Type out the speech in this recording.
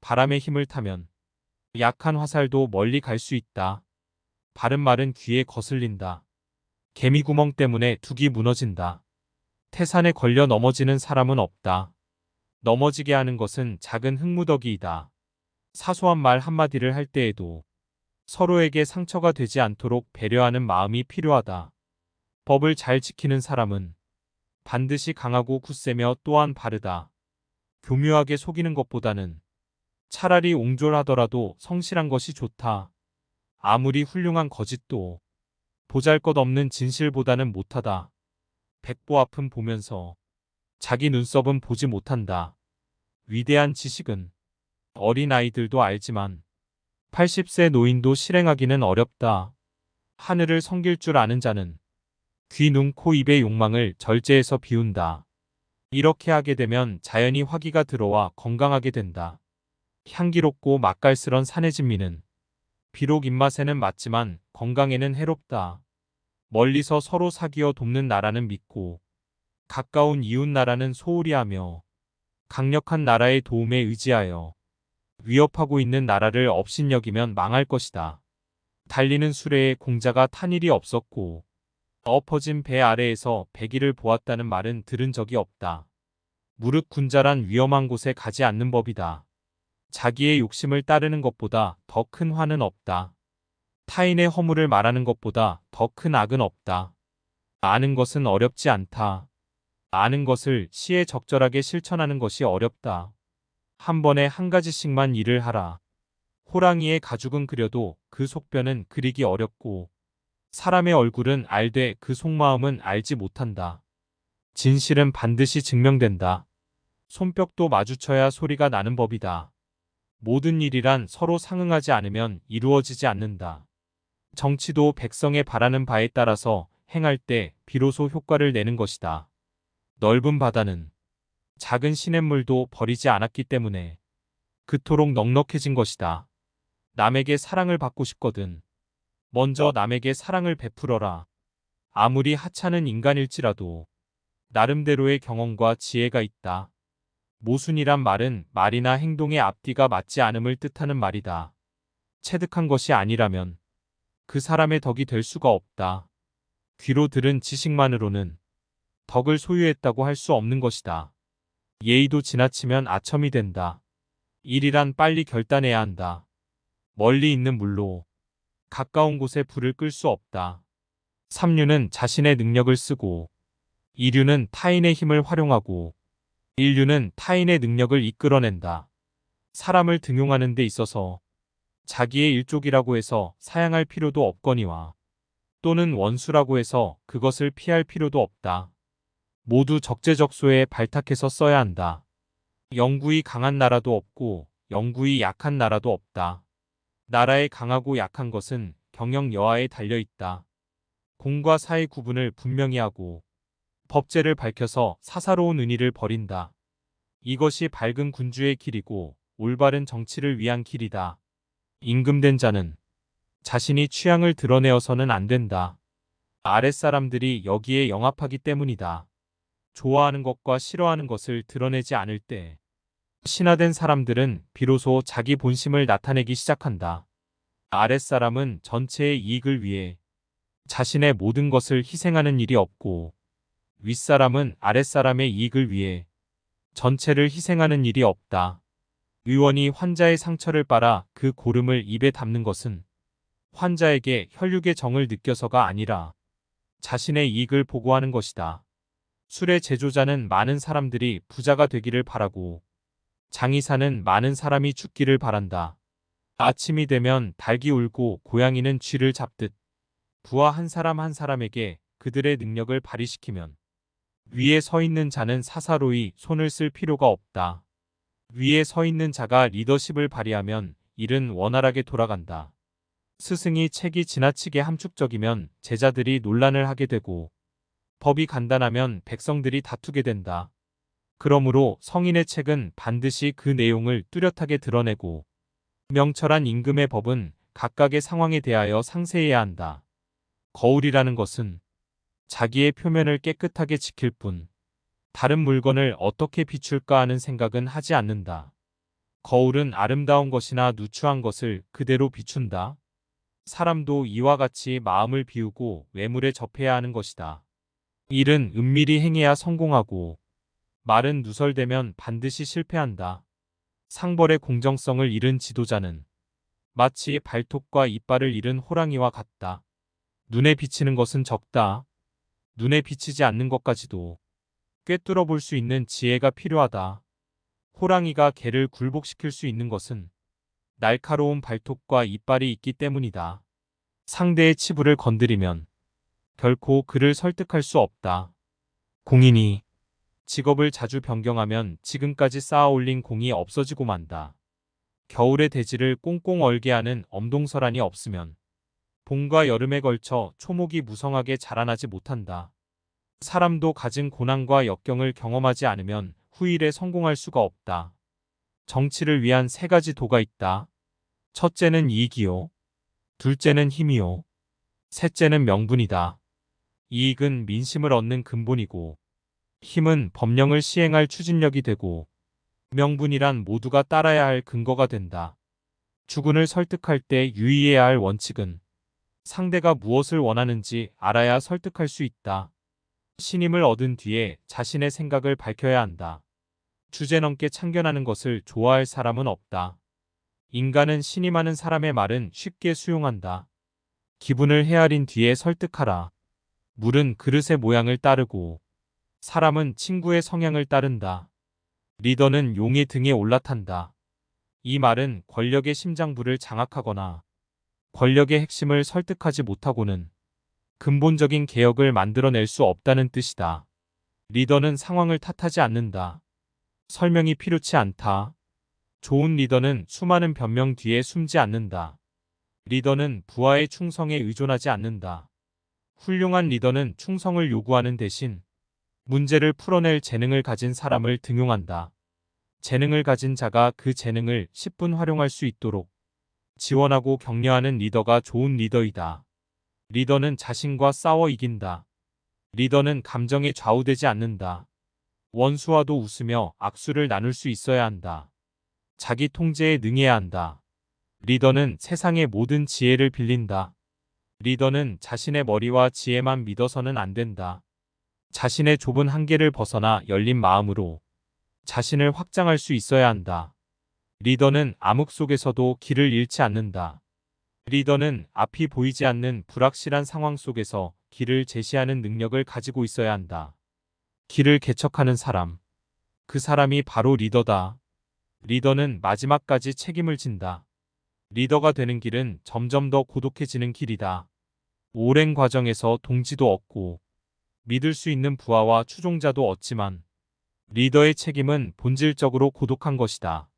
바람의 힘을 타면 약한 화살도 멀리 갈 수 있다. 바른 말은 귀에 거슬린다. 개미구멍 때문에 둑이 무너진다. 태산에 걸려 넘어지는 사람은 없다. 넘어지게 하는 것은 작은 흙무더기이다. 사소한 말 한마디를 할 때에도 서로에게 상처가 되지 않도록 배려하는 마음이 필요하다. 법을 잘 지키는 사람은 반드시 강하고 굳세며 또한 바르다. 교묘하게 속이는 것보다는 차라리 옹졸하더라도 성실한 것이 좋다. 아무리 훌륭한 거짓도 보잘것없는 진실보다는 못하다. 백보 앞은 보면서 자기 눈썹은 보지 못한다. 위대한 지식은 어린 아이들도 알지만 80세 노인도 실행하기는 어렵다. 하늘을 섬길 줄 아는 자는 귀, 눈, 코, 입의 욕망을 절제해서 비운다. 이렇게 하게 되면 자연히 화기가 들어와 건강하게 된다. 향기롭고 맛깔스런 산해진미는 비록 입맛에는 맞지만 건강에는 해롭다. 멀리서 서로 사귀어 돕는 나라는 믿고 가까운 이웃 나라는 소홀히 하며 강력한 나라의 도움에 의지하여 위협하고 있는 나라를 업신여기면 망할 것이다. 달리는 수레에 공자가 탄 일이 없었고 엎어진 배 아래에서 배기를 보았다는 말은 들은 적이 없다. 무릇 군자란 위험한 곳에 가지 않는 법이다. 자기의 욕심을 따르는 것보다 더 큰 화는 없다. 타인의 허물을 말하는 것보다 더 큰 악은 없다. 아는 것은 어렵지 않다. 아는 것을 시에 적절하게 실천하는 것이 어렵다. 한 번에 한 가지씩만 일을 하라. 호랑이의 가죽은 그려도 그 속뼈는 그리기 어렵고 사람의 얼굴은 알되 그 속마음은 알지 못한다. 진실은 반드시 증명된다. 손뼉도 마주쳐야 소리가 나는 법이다. 모든 일이란 서로 상응하지 않으면 이루어지지 않는다. 정치도 백성의 바라는 바에 따라서 행할 때 비로소 효과를 내는 것이다. 넓은 바다는 작은 시냇물도 버리지 않았기 때문에 그토록 넉넉해진 것이다. 남에게 사랑을 받고 싶거든 먼저 남에게 사랑을 베풀어라. 아무리 하찮은 인간일지라도 나름대로의 경험과 지혜가 있다. 모순이란 말은 말이나 행동의 앞뒤가 맞지 않음을 뜻하는 말이다. 체득한 것이 아니라면 그 사람의 덕이 될 수가 없다. 귀로 들은 지식만으로는 덕을 소유했다고 할 수 없는 것이다. 예의도 지나치면 아첨이 된다. 일이란 빨리 결단해야 한다. 멀리 있는 물로 가까운 곳에 불을 끌 수 없다. 삼류는 자신의 능력을 쓰고 이류는 타인의 힘을 활용하고 인류는 타인의 능력을 이끌어낸다. 사람을 등용하는 데 있어서 자기의 일족이라고 해서 사양할 필요도 없거니와 또는 원수라고 해서 그것을 피할 필요도 없다. 모두 적재적소에 발탁해서 써야 한다. 영구히 강한 나라도 없고 영구히 약한 나라도 없다. 나라의 강하고 약한 것은 경영 여하에 달려 있다. 공과 사의 구분을 분명히 하고 법제를 밝혀서 사사로운 은의를 버린다. 이것이 밝은 군주의 길이고 올바른 정치를 위한 길이다. 임금된 자는 자신이 취향을 드러내어서는 안 된다. 아랫사람들이 여기에 영합하기 때문이다. 좋아하는 것과 싫어하는 것을 드러내지 않을 때 신하된 사람들은 비로소 자기 본심을 나타내기 시작한다. 아랫사람은 전체의 이익을 위해 자신의 모든 것을 희생하는 일이 없고 윗사람은 아랫사람의 이익을 위해 전체를 희생하는 일이 없다. 의원이 환자의 상처를 빨아 그 고름을 입에 담는 것은 환자에게 혈육의 정을 느껴서가 아니라 자신의 이익을 보고하는 것이다. 술의 제조자는 많은 사람들이 부자가 되기를 바라고 장의사는 많은 사람이 죽기를 바란다. 아침이 되면 닭이 울고 고양이는 쥐를 잡듯 부하 한 사람 한 사람에게 그들의 능력을 발휘시키면 위에 서 있는 자는 사사로이 손을 쓸 필요가 없다. 위에 서 있는 자가 리더십을 발휘하면 일은 원활하게 돌아간다. 스승이 책이 지나치게 함축적이면 제자들이 논란을 하게 되고 법이 간단하면 백성들이 다투게 된다. 그러므로 성인의 책은 반드시 그 내용을 뚜렷하게 드러내고 명철한 임금의 법은 각각의 상황에 대하여 상세해야 한다. 거울이라는 것은 자기의 표면을 깨끗하게 지킬 뿐 다른 물건을 어떻게 비출까 하는 생각은 하지 않는다. 거울은 아름다운 것이나 누추한 것을 그대로 비춘다. 사람도 이와 같이 마음을 비우고 외물에 접해야 하는 것이다. 일은 은밀히 행해야 성공하고 말은 누설되면 반드시 실패한다. 상벌의 공정성을 잃은 지도자는 마치 발톱과 이빨을 잃은 호랑이와 같다. 눈에 비치는 것은 적다. 눈에 비치지 않는 것까지도 꿰뚫어 볼 수 있는 지혜가 필요하다. 호랑이가 개를 굴복시킬 수 있는 것은 날카로운 발톱과 이빨이 있기 때문이다. 상대의 치부를 건드리면 결코 그를 설득할 수 없다. 공인이 직업을 자주 변경하면 지금까지 쌓아올린 공이 없어지고 만다. 겨울의 대지를 꽁꽁 얼게 하는 엄동설한이 없으면 봄과 여름에 걸쳐 초목이 무성하게 자라나지 못한다. 사람도 가진 고난과 역경을 경험하지 않으면 후일에 성공할 수가 없다. 정치를 위한 세 가지 도가 있다. 첫째는 이익이요. 둘째는 힘이요. 셋째는 명분이다. 이익은 민심을 얻는 근본이고 힘은 법령을 시행할 추진력이 되고 명분이란 모두가 따라야 할 근거가 된다. 주군을 설득할 때 유의해야 할 원칙은 상대가 무엇을 원하는지 알아야 설득할 수 있다. 신임을 얻은 뒤에 자신의 생각을 밝혀야 한다. 주제넘게 참견하는 것을 좋아할 사람은 없다. 인간은 신임하는 사람의 말은 쉽게 수용한다. 기분을 헤아린 뒤에 설득하라. 물은 그릇의 모양을 따르고 사람은 친구의 성향을 따른다. 리더는 용의 등에 올라탄다. 이 말은 권력의 심장부를 장악하거나 권력의 핵심을 설득하지 못하고는 근본적인 개혁을 만들어낼 수 없다는 뜻이다. 리더는 상황을 탓하지 않는다. 설명이 필요치 않다. 좋은 리더는 수많은 변명 뒤에 숨지 않는다. 리더는 부하의 충성에 의존하지 않는다. 훌륭한 리더는 충성을 요구하는 대신 문제를 풀어낼 재능을 가진 사람을 등용한다. 재능을 가진 자가 그 재능을 10분 활용할 수 있도록 지원하고 격려하는 리더가 좋은 리더이다. 리더는 자신과 싸워 이긴다. 리더는 감정에 좌우되지 않는다. 원수와도 웃으며 악수를 나눌 수 있어야 한다. 자기 통제에 능해야 한다. 리더는 세상의 모든 지혜를 빌린다. 리더는 자신의 머리와 지혜만 믿어서는 안 된다. 자신의 좁은 한계를 벗어나 열린 마음으로 자신을 확장할 수 있어야 한다. 리더는 암흑 속에서도 길을 잃지 않는다. 리더는 앞이 보이지 않는 불확실한 상황 속에서 길을 제시하는 능력을 가지고 있어야 한다. 길을 개척하는 사람. 그 사람이 바로 리더다. 리더는 마지막까지 책임을 진다. 리더가 되는 길은 점점 더 고독해지는 길이다. 오랜 과정에서 동지도 얻고 믿을 수 있는 부하와 추종자도 얻지만 리더의 책임은 본질적으로 고독한 것이다.